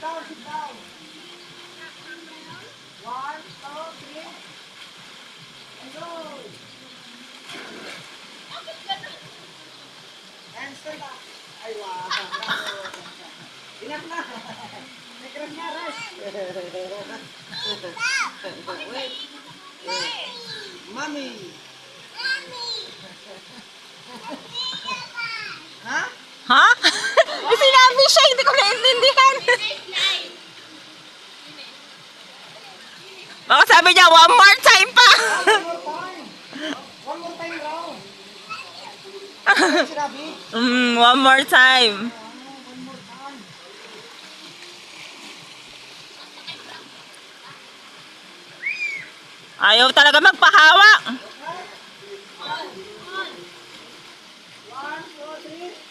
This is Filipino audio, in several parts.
down, sit down. 1, 2, 3. And go. And stand up. Ay, wow. Enough na. Nag-rest na, rest. Wait. Mommy. Ha? Ha? May sinabi siya, hindi ko naintindihan. Baka sabi niya, one more time pa. One more time. One more time raw. Sinabi? One more time. One more time. Ayaw talaga magpahawak. 1, 2, 3.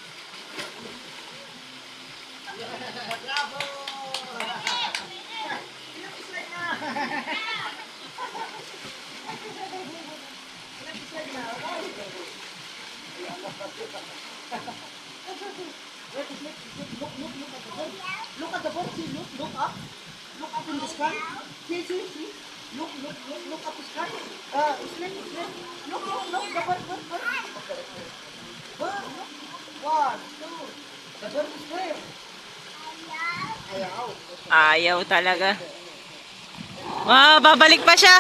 Bravo! Ilang na. Look at the bird. See, look up. Look up in the sky. See. Look up the sky. Island. Look, the bird. Bird, look. 1, 2. The bird is there. Ayaw. Ayaw talaga. Wow, babalik pa siya.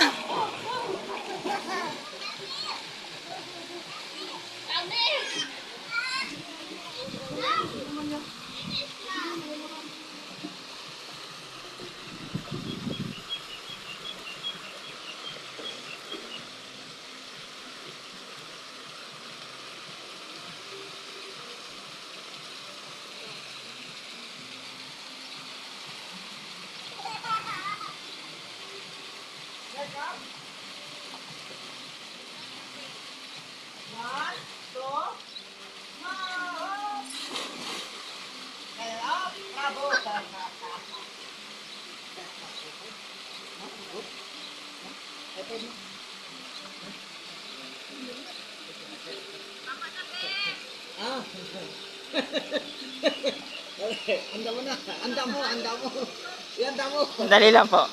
Anda mo na. Anda mo. Anda mo. Dali lang po.